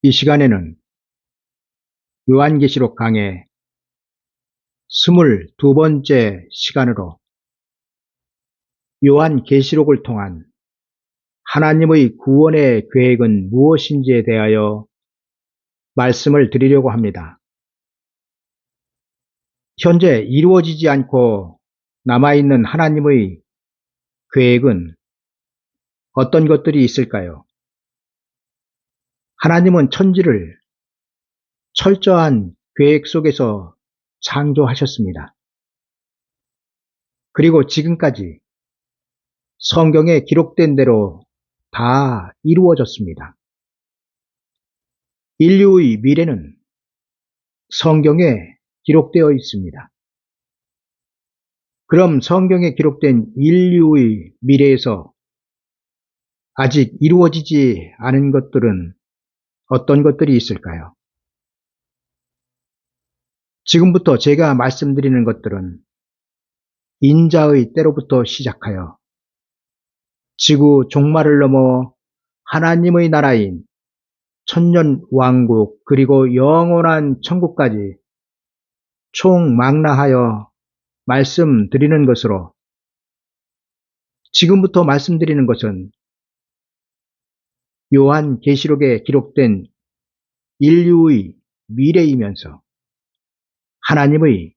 이 시간에는 요한계시록 강의 22번째 시간으로 요한계시록을 통한 하나님의 구원의 계획은 무엇인지에 대하여 말씀을 드리려고 합니다. 현재 이루어지지 않고 남아있는 하나님의 계획은 어떤 것들이 있을까요? 하나님은 천지를 철저한 계획 속에서 창조하셨습니다. 그리고 지금까지 성경에 기록된 대로 다 이루어졌습니다. 인류의 미래는 성경에 기록되어 있습니다. 그럼 성경에 기록된 인류의 미래에서 아직 이루어지지 않은 것들은 어떤 것들이 있을까요? 지금부터 제가 말씀드리는 것들은 인자의 때로부터 시작하여 지구 종말을 넘어 하나님의 나라인 천년 왕국 그리고 영원한 천국까지 총망라하여 말씀드리는 것으로, 지금부터 말씀드리는 것은 요한계시록에 기록된 인류의 미래이면서 하나님의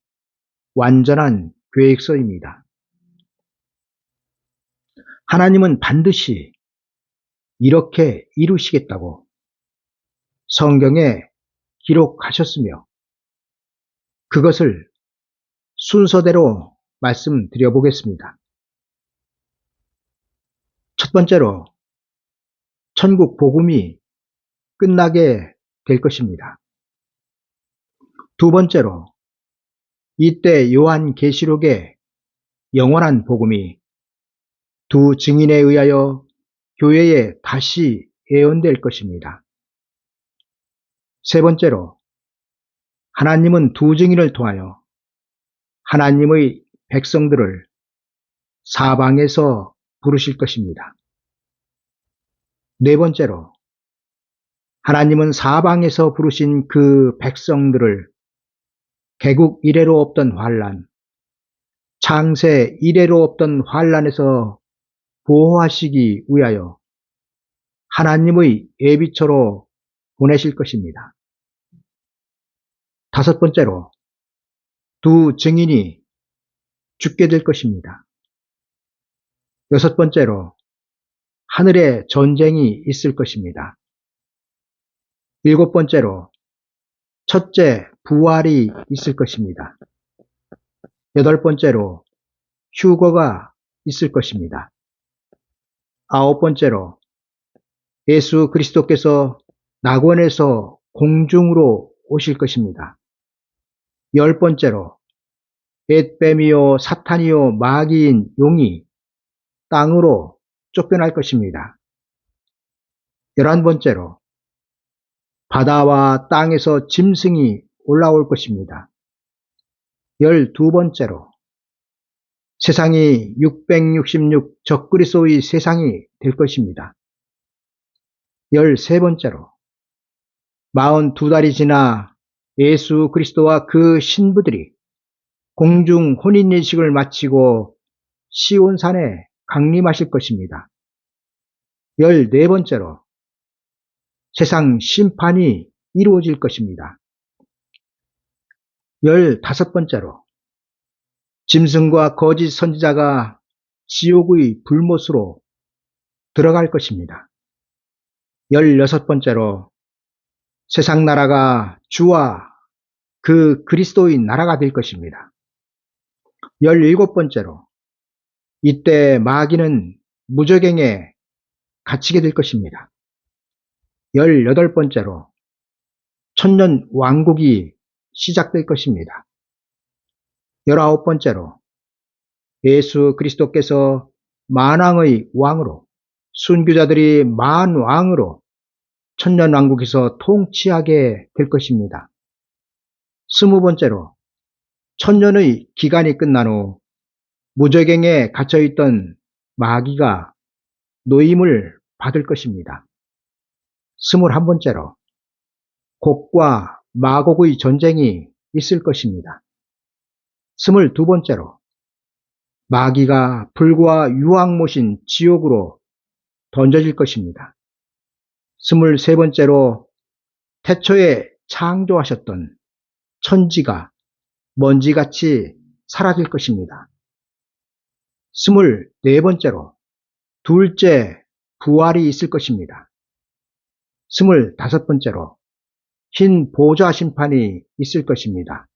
완전한 계획서입니다. 하나님은 반드시 이렇게 이루시겠다고 성경에 기록하셨으며 그것을 순서대로 말씀드려 보겠습니다. 첫 번째로 천국 복음이 끝나게 될 것입니다. 두 번째로 이때 요한계시록의 영원한 복음이 두 증인에 의하여 교회에 다시 예언될 것입니다. 세 번째로 하나님은 두 증인을 통하여 하나님의 백성들을 사방에서 부르실 것입니다. 네 번째로 하나님은 사방에서 부르신 그 백성들을 개국 이래로 없던 환난, 창세 이래로 없던 환난에서 보호하시기 위하여 하나님의 예비처로 보내실 것입니다. 다섯 번째로 두 증인이 죽게 될 것입니다. 여섯 번째로 하늘에 전쟁이 있을 것입니다. 일곱 번째로 첫째 부활이 있을 것입니다. 여덟 번째로 휴거가 있을 것입니다. 아홉 번째로 예수 그리스도께서 낙원에서 공중으로 오실 것입니다. 열 번째로 벳뱀이요 사탄이요 마귀인 용이 땅으로 쫓겨날 것입니다. 11번째로 바다와 땅에서 짐승이 올라올 것입니다. 12번째로 세상이 666 적그리스도의 세상이 될 것입니다. 13번째로 42달이 지나 예수 그리스도와 그 신부들이 공중 혼인예식을 마치고 시온산에 강림하실 것입니다. 14번째로 세상 심판이 이루어질 것입니다. 15번째로 짐승과 거짓 선지자가 지옥의 불못으로 들어갈 것입니다. 16번째로 세상 나라가 주와 그 그리스도의 나라가 될 것입니다. 17번째로 이때 마귀는 무저갱에 갇히게 될 것입니다. 18번째로 천년 왕국이 시작될 것입니다. 19번째로 예수 그리스도께서 만왕의 왕으로 순교자들이 만왕으로 천년 왕국에서 통치하게 될 것입니다. 20번째로 천년의 기간이 끝난 후 무저갱에 갇혀있던 마귀가 노임을 받을 것입니다. 21번째로 곡과 마곡의 전쟁이 있을 것입니다. 22번째로 마귀가 불과 유황 모신 지옥으로 던져질 것입니다. 23번째로 태초에 창조하셨던 천지가 먼지같이 사라질 것입니다. 24번째로 둘째 부활이 있을 것입니다. 25번째로 흰 보좌 심판이 있을 것입니다.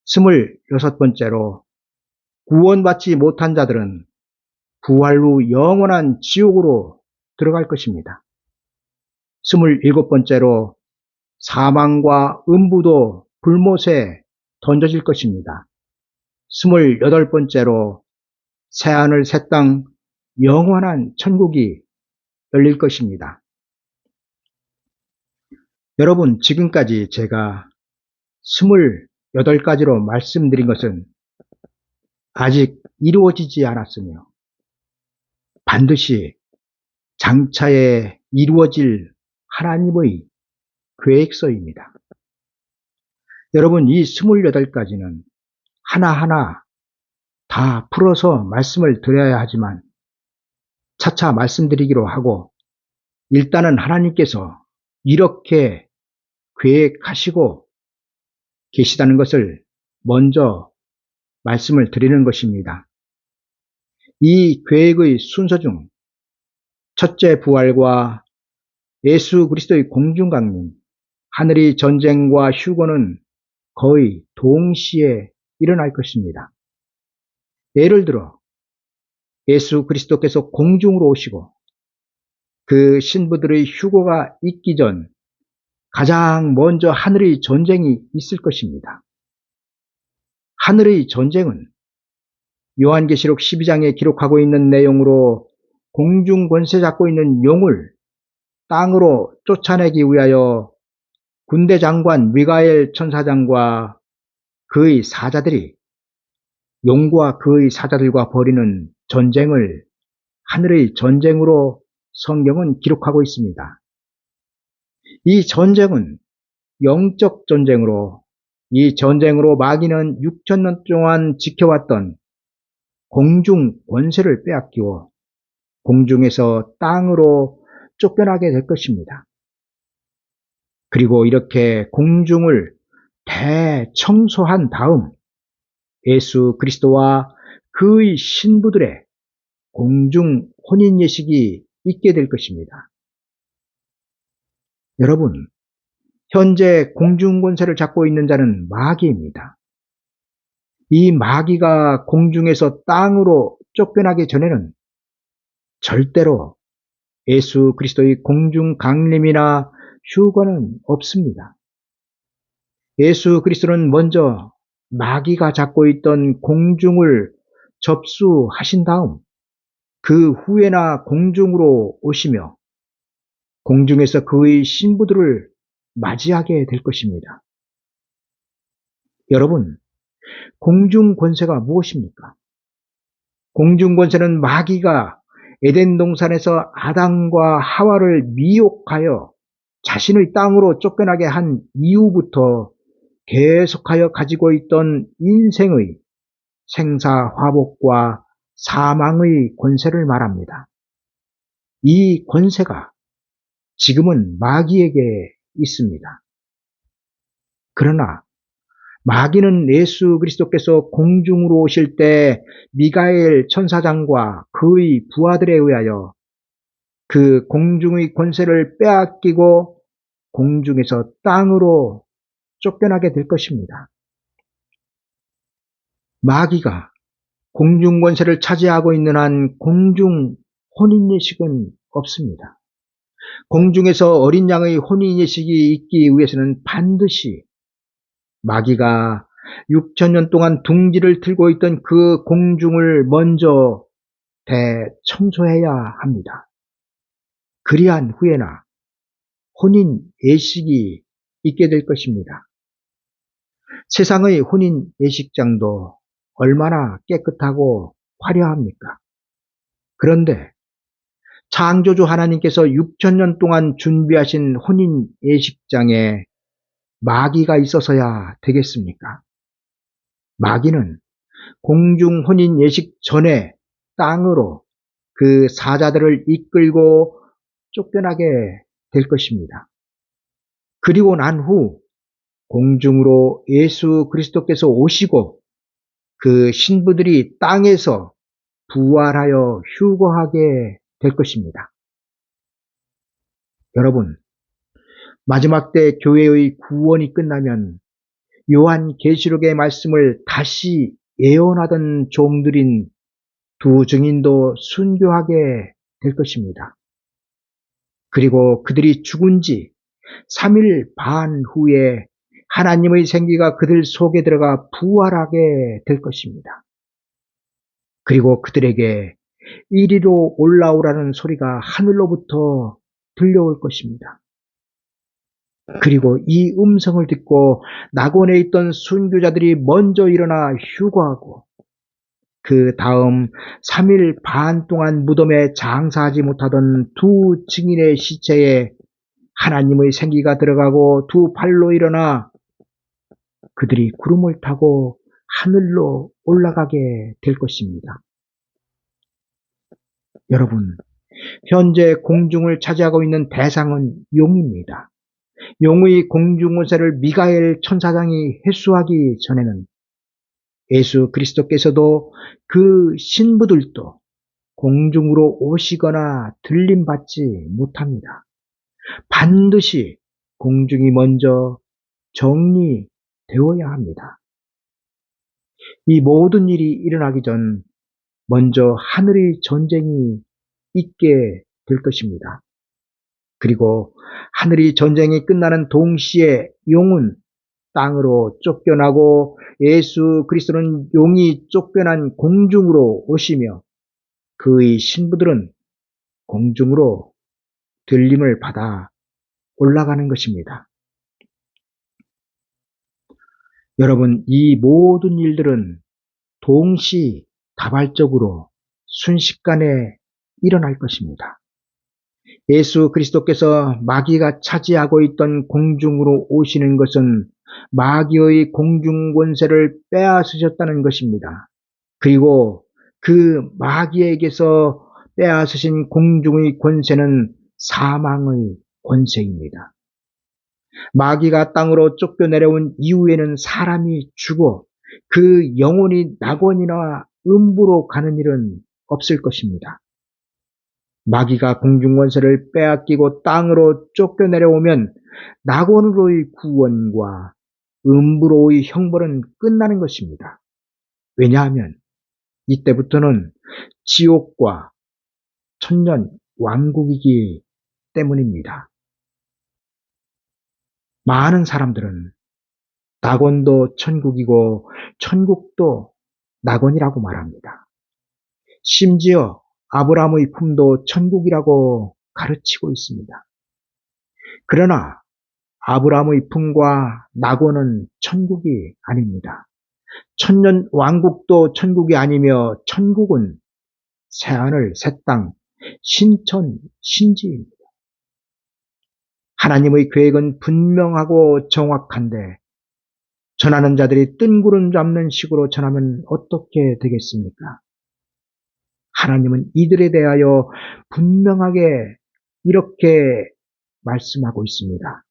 26번째로 구원받지 못한 자들은 부활 후 영원한 지옥으로 들어갈 것입니다. 27번째로 사망과 음부도 불못에 던져질 것입니다. 28번째로 새하늘 새 땅 영원한 천국이 열릴 것입니다. 여러분, 지금까지 제가 28가지로 말씀드린 것은 아직 이루어지지 않았으며 반드시 장차에 이루어질 하나님의 계획서입니다. 여러분, 이 28가지는 하나하나 다 풀어서 말씀을 드려야 하지만 차차 말씀드리기로 하고, 일단은 하나님께서 이렇게 계획하시고 계시다는 것을 먼저 말씀을 드리는 것입니다. 이 계획의 순서 중 첫째 부활과 예수 그리스도의 공중강림, 하늘의 전쟁과 휴거는 거의 동시에 일어날 것입니다. 예를 들어 예수 그리스도께서 공중으로 오시고 그 신부들의 휴거가 있기 전 가장 먼저 하늘의 전쟁이 있을 것입니다. 하늘의 전쟁은 요한계시록 12장에 기록하고 있는 내용으로 공중 권세 잡고 있는 용을 땅으로 쫓아내기 위하여 군대 장관 미가엘 천사장과 그의 사자들이 용과 그의 사자들과 벌이는 전쟁을 하늘의 전쟁으로 성경은 기록하고 있습니다. 이 전쟁은 영적 전쟁으로, 이 전쟁으로 마귀는 6,000년 동안 지켜왔던 공중 권세를 빼앗기고 공중에서 땅으로 쫓겨나게 될 것입니다. 그리고 이렇게 공중을 대청소한 다음 예수 그리스도와 그의 신부들의 공중 혼인 예식이 있게 될 것입니다. 여러분, 현재 공중 권세를 잡고 있는 자는 마귀입니다. 이 마귀가 공중에서 땅으로 쫓겨나기 전에는 절대로 예수 그리스도의 공중 강림이나 휴거는 없습니다. 예수 그리스도는 먼저 마귀가 잡고 있던 공중을 접수하신 다음 그 후에나 공중으로 오시며 공중에서 그의 신부들을 맞이하게 될 것입니다. 여러분, 공중 권세가 무엇입니까? 공중 권세는 마귀가 에덴 동산에서 아담과 하와를 미혹하여 자신의 땅으로 쫓겨나게 한 이후부터 계속하여 가지고 있던 인생의 생사화복과 사망의 권세를 말합니다. 이 권세가 지금은 마귀에게 있습니다. 그러나 마귀는 예수 그리스도께서 공중으로 오실 때 미가엘 천사장과 그의 부하들에 의하여 그 공중의 권세를 빼앗기고 공중에서 땅으로 쫓겨나게 될 것입니다. 마귀가 공중 권세를 차지하고 있는 한 공중 혼인예식은 없습니다. 공중에서 어린 양의 혼인예식이 있기 위해서는 반드시 마귀가 6,000년 동안 둥지를 틀고 있던 그 공중을 먼저 대청소해야 합니다. 그리한 후에나 혼인 예식이 있게 될 것입니다. 세상의 혼인 예식장도 얼마나 깨끗하고 화려합니까? 그런데 창조주 하나님께서 6천년 동안 준비하신 혼인 예식장에 마귀가 있어서야 되겠습니까? 마귀는 공중 혼인 예식 전에 땅으로 그 사자들을 이끌고 쫓겨나게 될 것입니다. 그리고 난 후 공중으로 예수 그리스도께서 오시고 그 신부들이 땅에서 부활하여 휴거하게 될 것입니다. 여러분, 마지막 때 교회의 구원이 끝나면 요한계시록의 말씀을 다시 예언하던 종들인 두 증인도 순교하게 될 것입니다. 그리고 그들이 죽은 지 3일 반 후에 하나님의 생기가 그들 속에 들어가 부활하게 될 것입니다. 그리고 그들에게 이리로 올라오라는 소리가 하늘로부터 들려올 것입니다. 그리고 이 음성을 듣고 낙원에 있던 순교자들이 먼저 일어나 휴거하고 그 다음 3일 반 동안 무덤에 장사하지 못하던 두 증인의 시체에 하나님의 생기가 들어가고 두 발로 일어나 그들이 구름을 타고 하늘로 올라가게 될 것입니다. 여러분, 현재 공중을 차지하고 있는 대상은 용입니다. 용의 공중권세를 미가엘 천사장이 회수하기 전에는 예수 그리스도께서도 그 신부들도 공중으로 오시거나 들림받지 못합니다. 반드시 공중이 먼저 정리되어야 합니다. 이 모든 일이 일어나기 전 먼저 하늘의 전쟁이 있게 될 것입니다. 그리고 하늘의 전쟁이 끝나는 동시에 용은 땅으로 쫓겨나고 예수 그리스도는 용이 쫓겨난 공중으로 오시며 그의 신부들은 공중으로 들림을 받아 올라가는 것입니다. 여러분, 이 모든 일들은 동시다발적으로 순식간에 일어날 것입니다. 예수 그리스도께서 마귀가 차지하고 있던 공중으로 오시는 것은 마귀의 공중 권세를 빼앗으셨다는 것입니다. 그리고 그 마귀에게서 빼앗으신 공중의 권세는 사망의 권세입니다. 마귀가 땅으로 쫓겨내려온 이후에는 사람이 죽어 그 영혼이 낙원이나 음부로 가는 일은 없을 것입니다. 마귀가 공중권세를 빼앗기고 땅으로 쫓겨내려오면 낙원으로의 구원과 음부로의 형벌은 끝나는 것입니다. 왜냐하면 이때부터는 지옥과 천년 왕국이기 때문입니다. 많은 사람들은 낙원도 천국이고 천국도 낙원이라고 말합니다. 심지어 아브라함의 품도 천국이라고 가르치고 있습니다. 그러나 아브라함의 품과 낙원은 천국이 아닙니다. 천년 왕국도 천국이 아니며 천국은 새하늘 새 땅 신천 신지입니다. 하나님의 계획은 분명하고 정확한데 전하는 자들이 뜬구름 잡는 식으로 전하면 어떻게 되겠습니까? 하나님은 이들에 대하여 분명하게 이렇게 말씀하고 있습니다.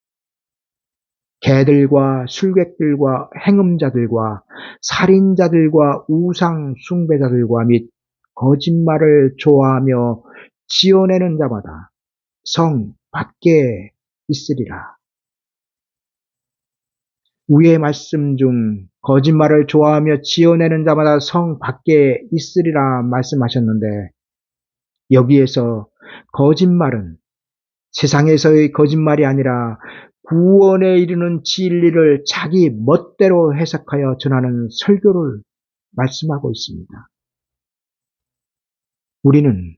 개들과 술객들과 행음자들과 살인자들과 우상 숭배자들과 및 거짓말을 좋아하며 지어내는 자마다 성 밖에 있으리라. 위의 말씀 중 거짓말을 좋아하며 지어내는 자마다 성 밖에 있으리라 말씀하셨는데 여기에서 거짓말은 세상에서의 거짓말이 아니라 구원에 이르는 진리를 자기 멋대로 해석하여 전하는 설교를 말씀하고 있습니다. 우리는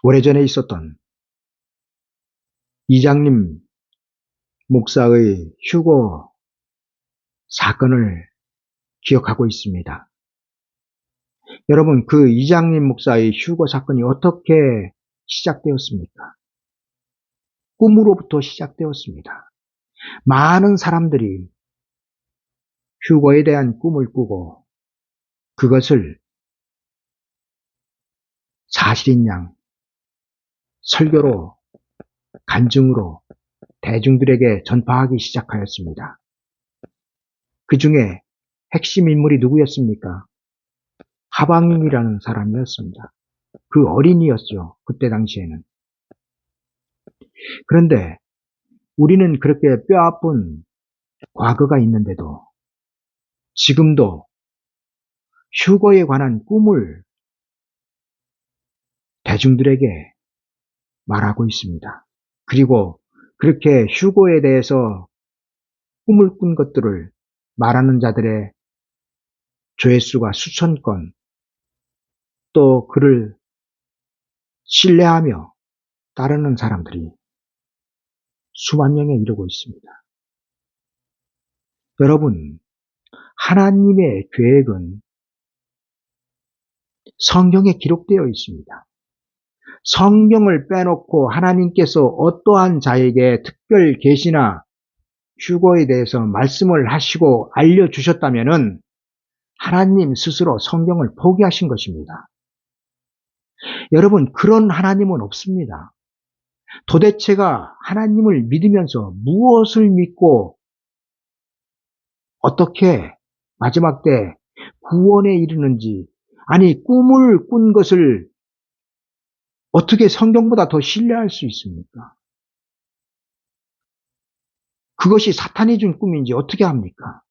오래전에 있었던 이장님 목사의 휴거 사건을 기억하고 있습니다. 여러분, 그 이장님 목사의 휴거 사건이 어떻게 시작되었습니까? 꿈으로부터 시작되었습니다. 많은 사람들이 휴거에 대한 꿈을 꾸고 그것을 사실인 양 설교로 간증으로 대중들에게 전파하기 시작하였습니다. 그 중에 핵심 인물이 누구였습니까? 하방인이라는 사람이었습니다. 그 어린이였죠. 그때 당시에는. 그런데 우리는 그렇게 뼈아픈 과거가 있는데도 지금도 휴거에 관한 꿈을 대중들에게 말하고 있습니다. 그리고 그렇게 휴거에 대해서 꿈을 꾼 것들을 말하는 자들의 조회수가 수천 건, 또 그를 신뢰하며 따르는 사람들이 수만 명에 이르고 있습니다. 여러분, 하나님의 계획은 성경에 기록되어 있습니다. 성경을 빼놓고 하나님께서 어떠한 자에게 특별 계시나 휴거에 대해서 말씀을 하시고 알려주셨다면은 하나님 스스로 성경을 포기하신 것입니다. 여러분, 그런 하나님은 없습니다. 도대체가 하나님을 믿으면서 무엇을 믿고 어떻게 마지막 때 구원에 이르는지, 아니 꿈을 꾼 것을 어떻게 성경보다 더 신뢰할 수 있습니까? 그것이 사탄이 준 꿈인지 어떻게 합니까?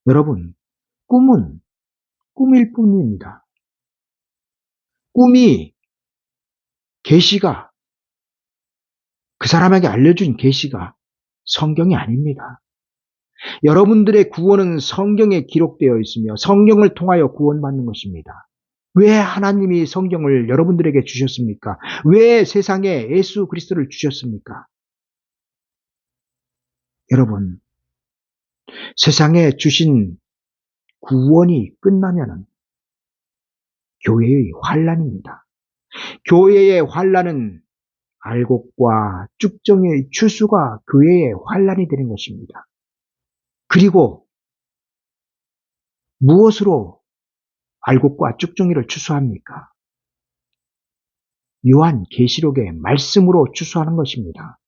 여러분, 꿈은 꿈일 뿐입니다. 꿈이 계시가, 그 사람에게 알려준 계시가 성경이 아닙니다. 여러분들의 구원은 성경에 기록되어 있으며 성경을 통하여 구원받는 것입니다. 왜 하나님이 성경을 여러분들에게 주셨습니까? 왜 세상에 예수 그리스도를 주셨습니까? 여러분, 세상에 주신 구원이 끝나면은 교회의 환란입니다. 교회의 환란은 알곡과 쭉정이의 추수가 교회의 환란이 되는 것입니다. 그리고 무엇으로 알곡과 쭉정이를 추수합니까? 요한 계시록의 말씀으로 추수하는 것입니다.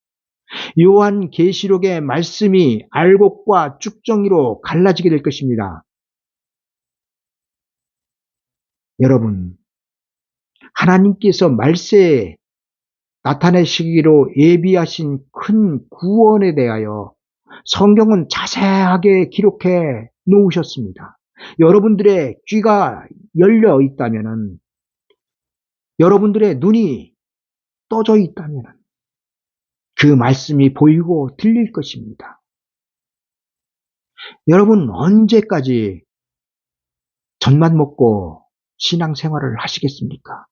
요한 계시록의 말씀이 알곡과 쭉정이로 갈라지게 될 것입니다. 여러분, 하나님께서 말세에 나타내시기로 예비하신 큰 구원에 대하여 성경은 자세하게 기록해 놓으셨습니다. 여러분들의 귀가 열려 있다면, 여러분들의 눈이 떠져 있다면 그 말씀이 보이고 들릴 것입니다. 여러분, 언제까지 젖만 먹고 신앙생활을 하시겠습니까?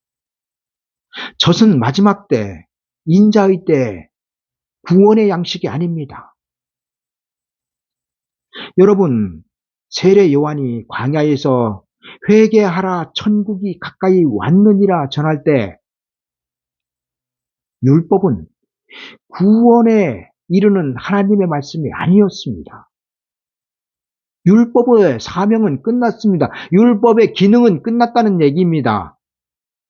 젖은 마지막 때, 인자의 때 구원의 양식이 아닙니다. 여러분, 세례 요한이 광야에서 회개하라 천국이 가까이 왔느니라 전할 때 율법은 구원에 이르는 하나님의 말씀이 아니었습니다. 율법의 사명은 끝났습니다. 율법의 기능은 끝났다는 얘기입니다.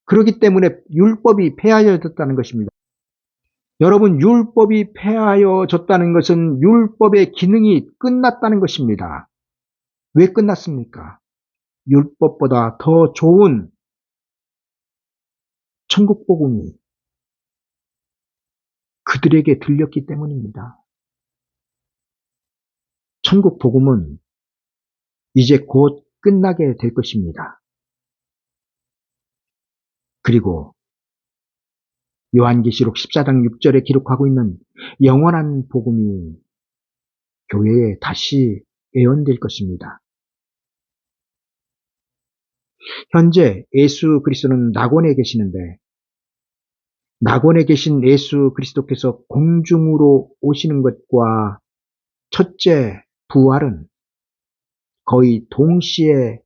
그렇기 때문에 율법이 폐하여졌다는 것입니다. 여러분, 율법이 폐하여졌다는 것은 율법의 기능이 끝났다는 것입니다. 왜 끝났습니까? 율법보다 더 좋은 천국 복음이 그들에게 들렸기 때문입니다. 천국 복음은 이제 곧 끝나게 될 것입니다. 그리고 요한계시록 14장 6절에 기록하고 있는 영원한 복음이 교회에 다시 예언될 것입니다. 현재 예수 그리스도는 낙원에 계시는데, 낙원에 계신 예수 그리스도께서 공중으로 오시는 것과 첫째 부활은 거의 동시에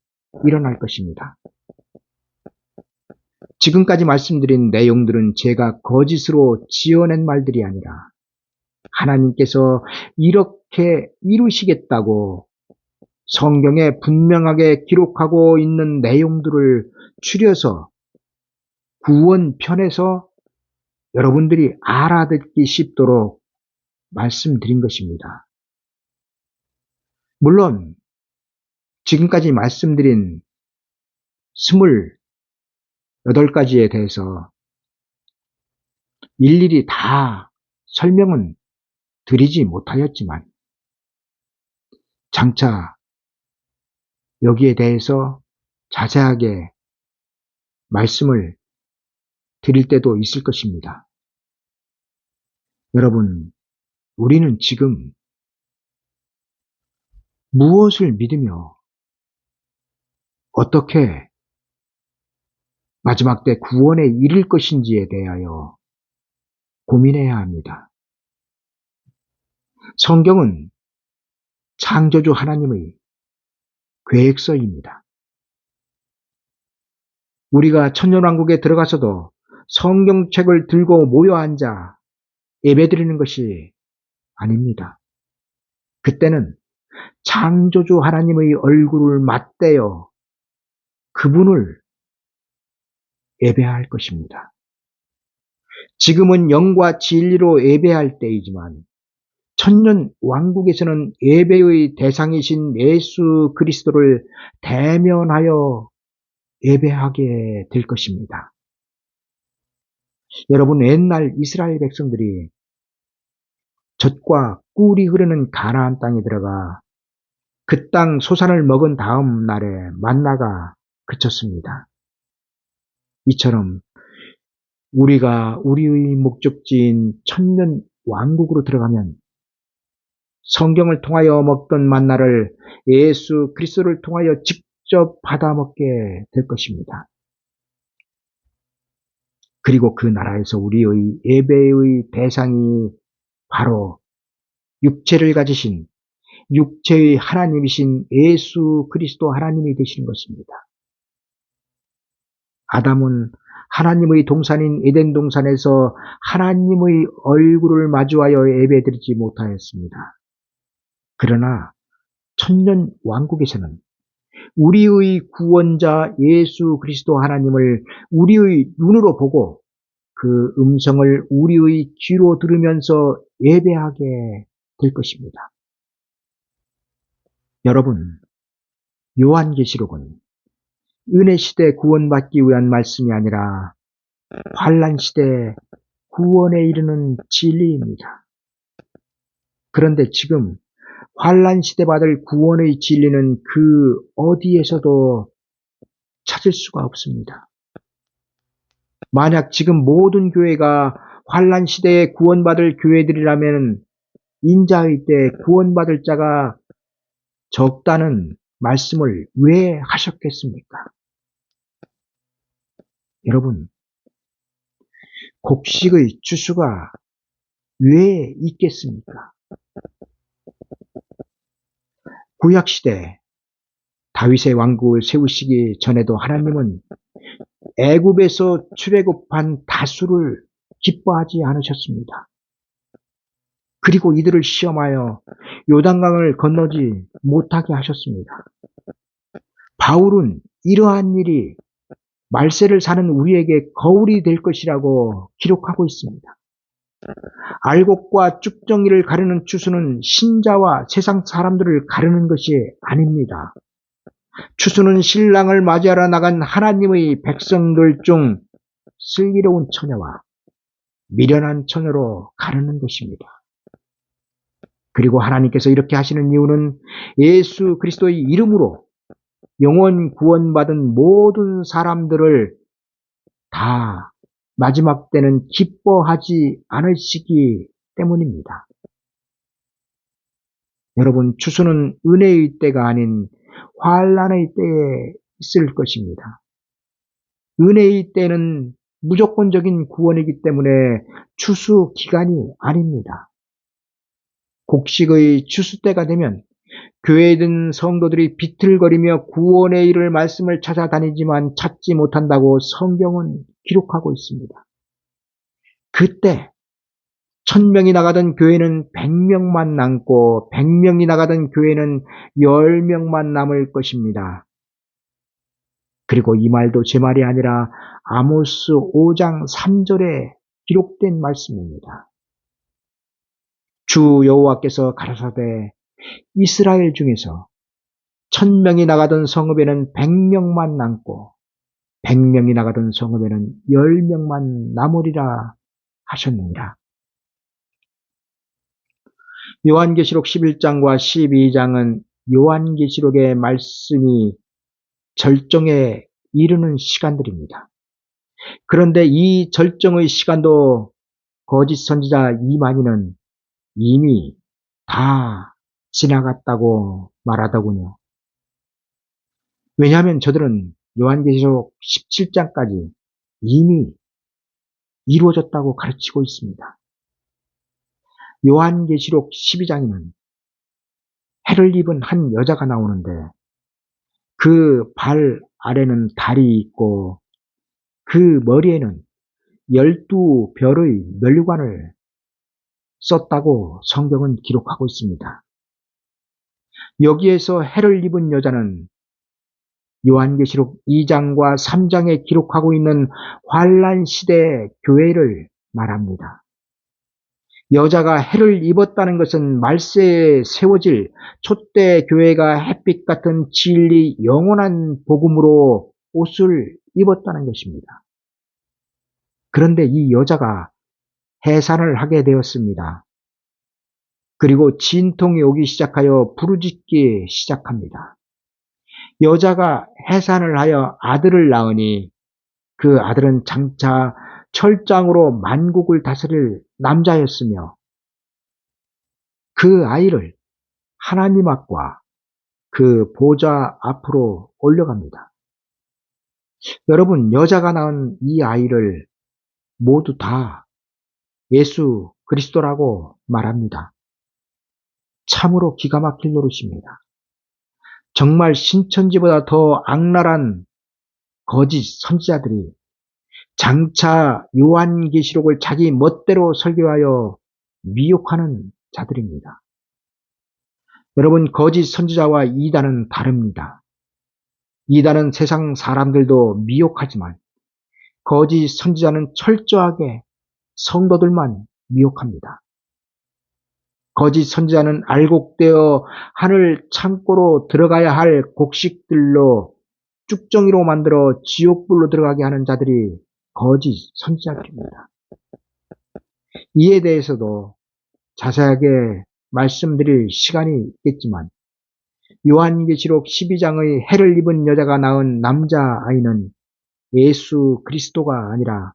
일어날 것입니다. 지금까지 말씀드린 내용들은 제가 거짓으로 지어낸 말들이 아니라 하나님께서 이렇게 이루시겠다고 성경에 분명하게 기록하고 있는 내용들을 추려서 구원편에서 여러분들이 알아듣기 쉽도록 말씀드린 것입니다. 물론 지금까지 말씀드린 28가지에 대해서 일일이 다 설명은 드리지 못하였지만 장차 여기에 대해서 자세하게 말씀을 드릴 때도 있을 것입니다. 여러분, 우리는 지금 무엇을 믿으며 어떻게 마지막 때 구원에 이를 것인지에 대하여 고민해야 합니다. 성경은 창조주 하나님의 계획서입니다. 우리가 천년왕국에 들어가서도 성경책을 들고 모여 앉아 예배드리는 것이 아닙니다. 그때는 창조주 하나님의 얼굴을 맞대어 그분을 예배할 것입니다. 지금은 영과 진리로 예배할 때이지만 천년 왕국에서는 예배의 대상이신 예수 그리스도를 대면하여 예배하게 될 것입니다. 여러분, 옛날 이스라엘 백성들이 젖과 꿀이 흐르는 가나안 땅에 들어가 그 땅 소산을 먹은 다음 날에 만나가 그쳤습니다. 이처럼 우리가 우리의 목적지인 천년 왕국으로 들어가면 성경을 통하여 먹던 만나를 예수 그리스도를 통하여 직접 받아 먹게 될 것입니다. 그리고 그 나라에서 우리의 예배의 대상이 바로 육체를 가지신 육체의 하나님이신 예수 그리스도 하나님이 되시는 것입니다. 아담은 하나님의 동산인 에덴 동산에서 하나님의 얼굴을 마주하여 예배드리지 못하였습니다. 그러나 천년 왕국에서는 우리의 구원자 예수 그리스도 하나님을 우리의 눈으로 보고 그 음성을 우리의 귀로 들으면서 예배하게 될 것입니다. 여러분, 요한계시록은 은혜 시대 구원받기 위한 말씀이 아니라 환난 시대 구원에 이르는 진리입니다. 그런데 지금 환난 시대 받을 구원의 진리는 그 어디에서도 찾을 수가 없습니다. 만약 지금 모든 교회가 환난 시대에 구원받을 교회들이라면 인자의 때 구원받을 자가 적다는 말씀을 왜 하셨겠습니까? 여러분, 곡식의 추수가 왜 있겠습니까? 구약시대 다윗의 왕국을 세우시기 전에도 하나님은 애굽에서 출애굽한 다수를 기뻐하지 않으셨습니다. 그리고 이들을 시험하여 요단강을 건너지 못하게 하셨습니다. 바울은 이러한 일이 말세를 사는 우리에게 거울이 될 것이라고 기록하고 있습니다. 알곡과 쭉정이를 가르는 추수는 신자와 세상 사람들을 가르는 것이 아닙니다. 추수는 신랑을 맞이하러 나간 하나님의 백성들 중 슬기로운 처녀와 미련한 처녀로 가르는 것입니다. 그리고 하나님께서 이렇게 하시는 이유는 예수 그리스도의 이름으로 영원 구원받은 모든 사람들을 다 마지막 때는 기뻐하지 않으시기 때문입니다. 여러분, 추수는 은혜의 때가 아닌 환난의 때에 있을 것입니다. 은혜의 때는 무조건적인 구원이기 때문에 추수 기간이 아닙니다. 곡식의 추수 때가 되면 교회에 든 성도들이 비틀거리며 구원에 이를 말씀을 찾아다니지만 찾지 못한다고 성경은 기록하고 있습니다. 그때 1000명이 나가던 교회는 100명만 남고 100명이 나가던 교회는 10명만 남을 것입니다. 그리고 이 말도 제 말이 아니라 아모스 5장 3절에 기록된 말씀입니다. 주 여호와께서 가라사대 이스라엘 중에서 1000명이 나가던 성읍에는 100명만 남고 100명이 나가던 성읍에는 10명만 남으리라 하셨느니라. 요한계시록 11장과 12장은 요한계시록의 말씀이 절정에 이르는 시간들입니다. 그런데 이 절정의 시간도 거짓 선지자 이만희는 이미 다 지나갔다고 말하더군요. 왜냐하면 저들은 요한계시록 17장까지 이미 이루어졌다고 가르치고 있습니다. 요한계시록 12장에는 해를 입은 한 여자가 나오는데 그 발 아래는 달이 있고 그 머리에는 12별의 멸관을 썼다고 성경은 기록하고 있습니다. 여기에서 해를 입은 여자는 요한계시록 2장과 3장에 기록하고 있는 환란 시대 교회를 말합니다. 여자가 해를 입었다는 것은 말세에 세워질 촛대 교회가 햇빛 같은 진리 영원한 복음으로 옷을 입었다는 것입니다. 그런데 이 여자가 해산을 하게 되었습니다. 그리고 진통이 오기 시작하여 부르짖기 시작합니다. 여자가 해산을 하여 아들을 낳으니 그 아들은 장차 철장으로 만국을 다스릴 남자였으며 그 아이를 하나님 앞과 그 보좌 앞으로 올려갑니다. 여러분, 여자가 낳은 이 아이를 모두 다 예수 그리스도라고 말합니다. 참으로 기가 막힐 노릇입니다. 정말 신천지보다 더 악랄한 거짓 선지자들이 장차 요한계시록을 자기 멋대로 설교하여 미혹하는 자들입니다. 여러분, 거짓 선지자와 이단은 다릅니다. 이단은 세상 사람들도 미혹하지만 거짓 선지자는 철저하게 성도들만 미혹합니다. 거짓 선지자는 알곡되어 하늘 창고로 들어가야 할 곡식들로 쭉정이로 만들어 지옥불로 들어가게 하는 자들이 거짓 선지자들입니다. 이에 대해서도 자세하게 말씀드릴 시간이 있겠지만 요한계시록 12장의 해를 입은 여자가 낳은 남자아이는 예수 그리스도가 아니라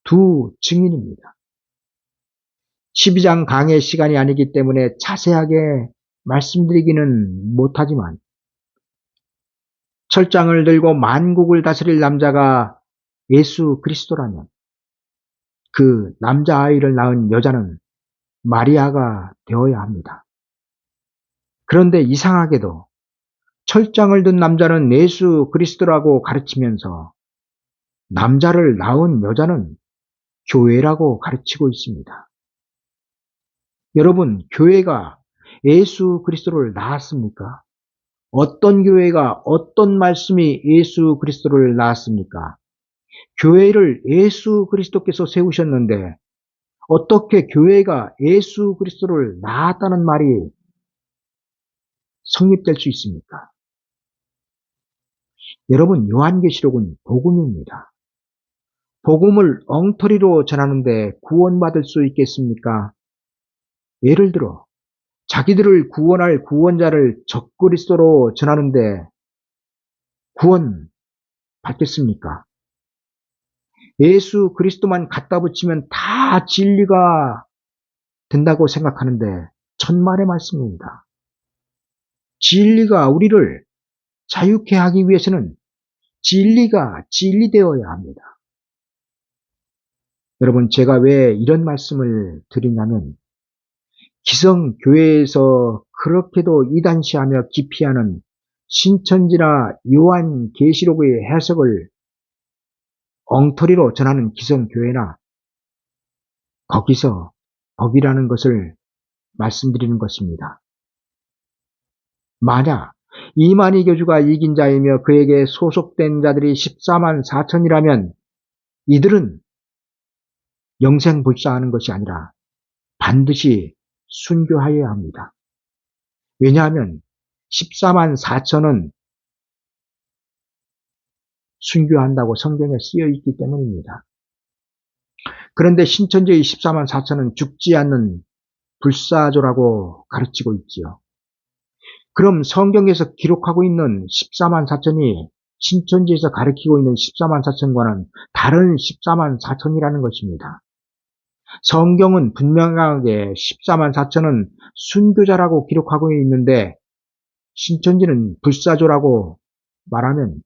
두 증인입니다. 12장 강의 시간이 아니기 때문에 자세하게 말씀드리기는 못하지만 철장을 들고 만국을 다스릴 남자가 예수 그리스도라면 그 남자아이를 낳은 여자는 마리아가 되어야 합니다. 그런데 이상하게도 철장을 든 남자는 예수 그리스도라고 가르치면서 남자를 낳은 여자는 교회라고 가르치고 있습니다. 여러분, 교회가 예수 그리스도를 낳았습니까? 어떤 교회가 어떤 말씀이 예수 그리스도를 낳았습니까? 교회를 예수 그리스도께서 세우셨는데 어떻게 교회가 예수 그리스도를 낳았다는 말이 성립될 수 있습니까? 여러분, 요한계시록은 복음입니다. 복음을 엉터리로 전하는데 구원받을 수 있겠습니까? 예를 들어 자기들을 구원할 구원자를 적그리스도로 전하는데 구원 받겠습니까? 예수 그리스도만 갖다 붙이면 다 진리가 된다고 생각하는데 천만의 말씀입니다. 진리가 우리를 자유케 하기 위해서는 진리가 진리되어야 합니다. 여러분, 제가 왜 이런 말씀을 드리냐면 기성교회에서 그렇게도 이단시하며 기피하는 신천지나 요한계시록의 해석을 엉터리로 전하는 기성교회나 거기서 법이라는 것을 말씀드리는 것입니다. 만약 이만희 교주가 이긴 자이며 그에게 소속된 자들이 14만 4천이라면 이들은 영생불사하는 것이 아니라 반드시 순교하여야 합니다. 왜냐하면 14만 4천은 순교한다고 성경에 쓰여 있기 때문입니다. 그런데 신천지의 14만 4천은 죽지 않는 불사조라고 가르치고 있지요. 그럼 성경에서 기록하고 있는 14만 4천이 신천지에서 가르치고 있는 14만 4천과는 다른 14만 4천이라는 것입니다. 성경은 분명하게 14만 4천은 순교자라고 기록하고 있는데 신천지는 불사조라고 말하면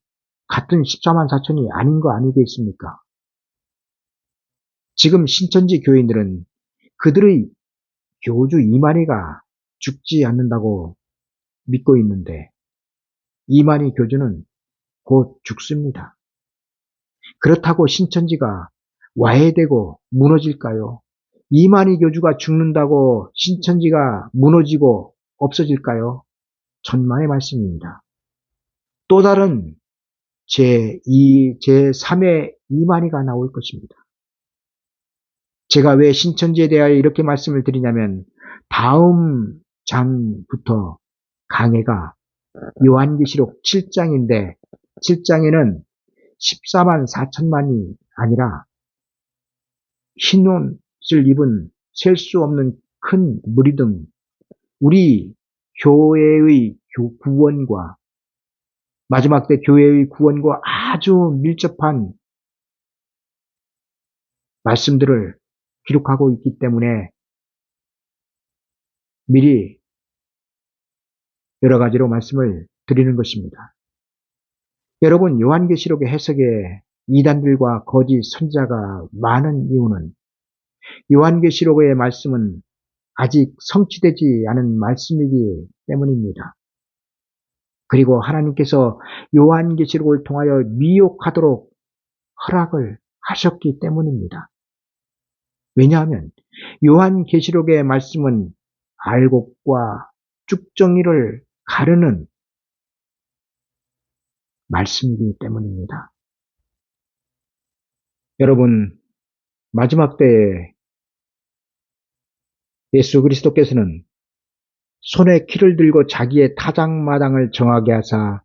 같은 14만 4천이 아닌 거 아니겠습니까? 지금 신천지 교인들은 그들의 교주 이만희가 죽지 않는다고 믿고 있는데 이만희 교주는 곧 죽습니다. 그렇다고 신천지가 와해되고 무너질까요? 이만희 교주가 죽는다고 신천지가 무너지고 없어질까요? 천만의 말씀입니다. 또 다른 제2, 제3의 이만희가 나올 것입니다. 제가 왜 신천지에 대하여 이렇게 말씀을 드리냐면 다음 장부터 강해가 요한계시록 7장인데 7장에는 14만 4천만이 아니라 흰 옷을 입은 셀 수 없는 큰 무리 등 우리 교회의 구원과 마지막 때 교회의 구원과 아주 밀접한 말씀들을 기록하고 있기 때문에 미리 여러 가지로 말씀을 드리는 것입니다. 여러분, 요한계시록의 해석에 이단들과 거짓 선지자가 많은 이유는 요한계시록의 말씀은 아직 성취되지 않은 말씀이기 때문입니다. 그리고 하나님께서 요한계시록을 통하여 미혹하도록 허락을 하셨기 때문입니다. 왜냐하면 요한계시록의 말씀은 알곡과 쭉정이를 가르는 말씀이기 때문입니다. 여러분, 마지막 때에 예수 그리스도께서는 손에 키를 들고 자기의 타작마당을 정하게 하사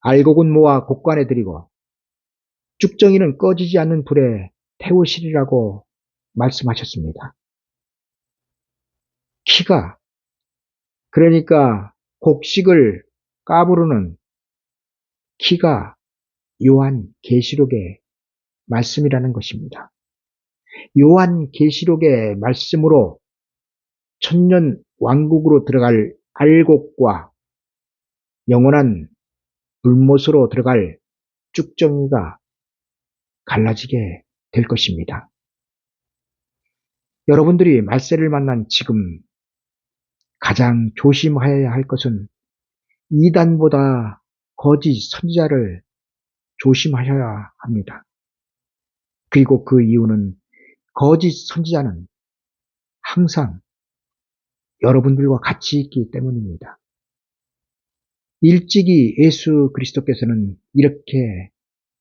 알곡은 모아 곡간에 들이고 쭉정이는 꺼지지 않는 불에 태우시리라고 말씀하셨습니다. 키가, 그러니까 곡식을 까부르는 키가 요한계시록의 말씀이라는 것입니다. 요한계시록의 말씀으로 천년 왕국으로 들어갈 알곡과 영원한 불못으로 들어갈 쭉정이가 갈라지게 될 것입니다. 여러분들이 말세를 만난 지금 가장 조심하여야 할 것은 이단보다 거짓 선지자를 조심하셔야 합니다. 그리고 그 이유는 거짓 선지자는 항상 여러분들과 같이 있기 때문입니다. 일찍이 예수 그리스도께서는 이렇게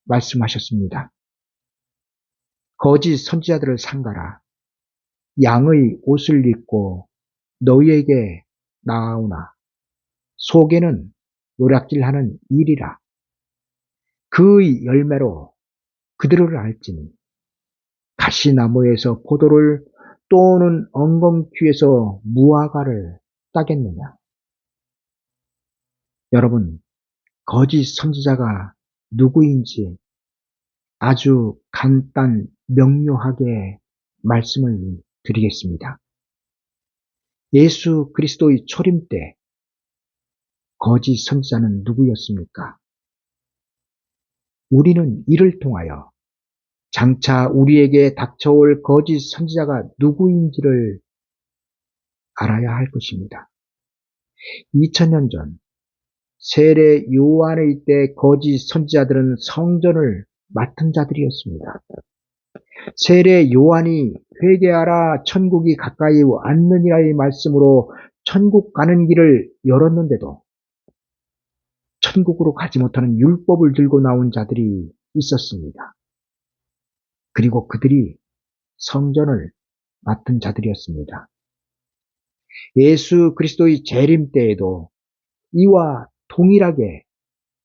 말씀하셨습니다. 거짓 선지자들을 삼가라. 양의 옷을 입고 너희에게 나아오나 속에는 노략질하는 일이라. 그의 열매로 그들을 알지니 가시나무에서 포도를 또는 엉겅퀴에서 무화과를 따겠느냐. 여러분, 거짓 선지자가 누구인지 아주 간단 명료하게 말씀을 드리겠습니다. 예수 그리스도의 초림 때 거짓 선지자는 누구였습니까? 우리는 이를 통하여 장차 우리에게 닥쳐올 거짓 선지자가 누구인지를 알아야 할 것입니다. 2000년 전 세례 요한의 때 거짓 선지자들은 성전을 맡은 자들이었습니다. 세례 요한이 회개하라 천국이 가까이 왔느니라의 말씀으로 천국 가는 길을 열었는데도 천국으로 가지 못하는 율법을 들고 나온 자들이 있었습니다. 그리고 그들이 성전을 맡은 자들이었습니다. 예수 그리스도의 재림 때에도 이와 동일하게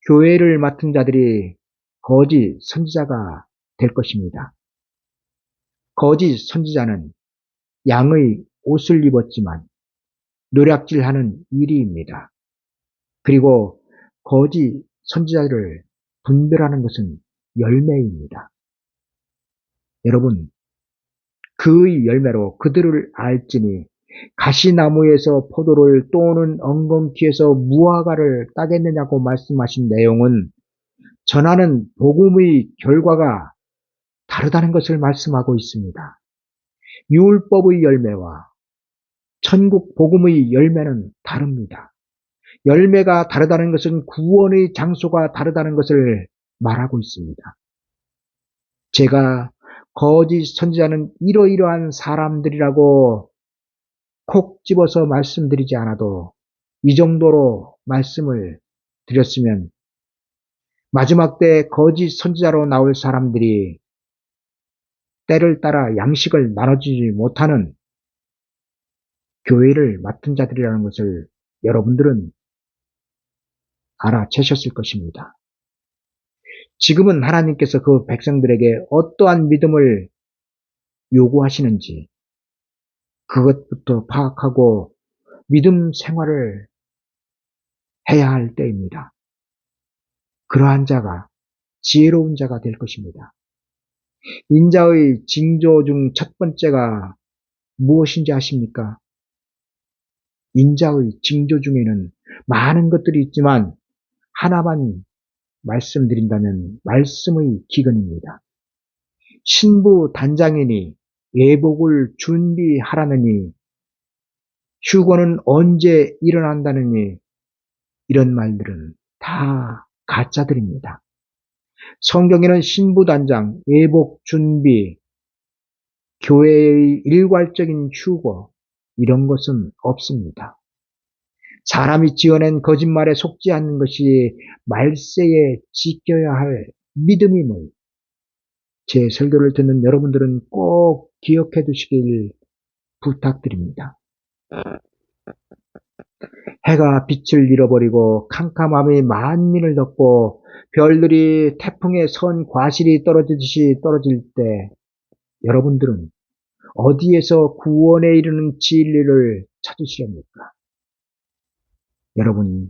교회를 맡은 자들이 거짓 선지자가 될 것입니다. 거짓 선지자는 양의 옷을 입었지만 노략질하는 일이입니다. 그리고 거짓 선지자를 분별하는 것은 열매입니다. 여러분, 그의 열매로 그들을 알지니 가시나무에서 포도를 또는 엉겅퀴에서 무화과를 따겠느냐고 말씀하신 내용은 전하는 복음의 결과가 다르다는 것을 말씀하고 있습니다. 율법의 열매와 천국 복음의 열매는 다릅니다. 열매가 다르다는 것은 구원의 장소가 다르다는 것을 말하고 있습니다. 제가 거짓 선지자는 이러이러한 사람들이라고 콕 집어서 말씀드리지 않아도 이 정도로 말씀을 드렸으면 마지막 때 거짓 선지자로 나올 사람들이 때를 따라 양식을 나눠주지 못하는 교회를 맡은 자들이라는 것을 여러분들은 알아채셨을 것입니다. 지금은 하나님께서 그 백성들에게 어떠한 믿음을 요구하시는지 그것부터 파악하고 믿음 생활을 해야 할 때입니다. 그러한 자가 지혜로운 자가 될 것입니다. 인자의 징조 중 첫 번째가 무엇인지 아십니까? 인자의 징조 중에는 많은 것들이 있지만 하나만 말씀드린다면 말씀의 기근입니다. 신부 단장이니 예복을 준비하라느니 휴거는 언제 일어난다느니 이런 말들은 다 가짜들입니다. 성경에는 신부 단장, 예복 준비, 교회의 일괄적인 휴거 이런 것은 없습니다. 사람이 지어낸 거짓말에 속지 않는 것이 말세에 지켜야 할 믿음임을 제 설교를 듣는 여러분들은 꼭 기억해 두시길 부탁드립니다. 해가 빛을 잃어버리고 캄캄함이 만민을 덮고 별들이 태풍에 선 과실이 떨어지듯이 떨어질 때 여러분들은 어디에서 구원에 이르는 진리를 찾으시렵니까? 여러분,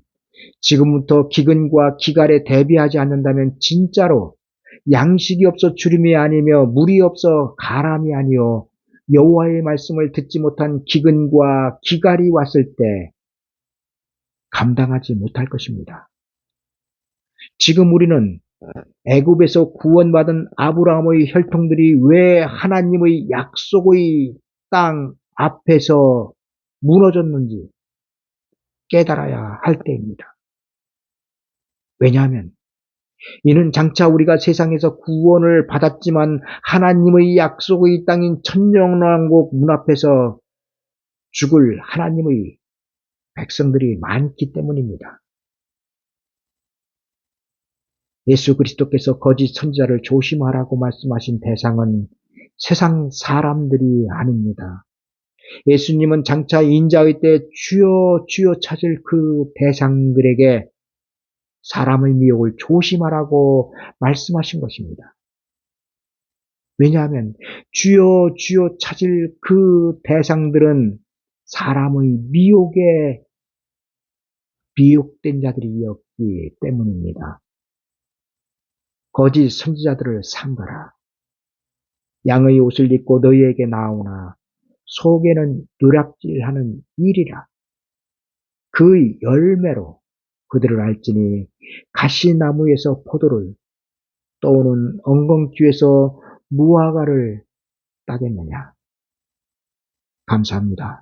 지금부터 기근과 기갈에 대비하지 않는다면 진짜로 양식이 없어 주림이 아니며 물이 없어 가람이 아니요 여호와의 말씀을 듣지 못한 기근과 기갈이 왔을 때 감당하지 못할 것입니다. 지금 우리는 애굽에서 구원받은 아브라함의 혈통들이 왜 하나님의 약속의 땅 앞에서 무너졌는지 깨달아야 할 때입니다. 왜냐하면 이는 장차 우리가 세상에서 구원을 받았지만 하나님의 약속의 땅인 천년왕국 문 앞에서 죽을 하나님의 백성들이 많기 때문입니다. 예수 그리스도께서 거짓 선지자를 조심하라고 말씀하신 대상은 세상 사람들이 아닙니다. 예수님은 장차 인자의 때 주여 주여 찾을 그 대상들에게 사람의 미혹을 조심하라고 말씀하신 것입니다. 왜냐하면 주여 주여 찾을 그 대상들은 사람의 미혹에 미혹된 자들이었기 때문입니다. 거짓 선지자들을 삼가라. 양의 옷을 입고 너희에게 나오나 속에는 노략질하는 일이라. 그의 열매로 그들을 알지니 가시나무에서 포도를 또는 엉겅퀴에서 무화과를 따겠느냐. 감사합니다.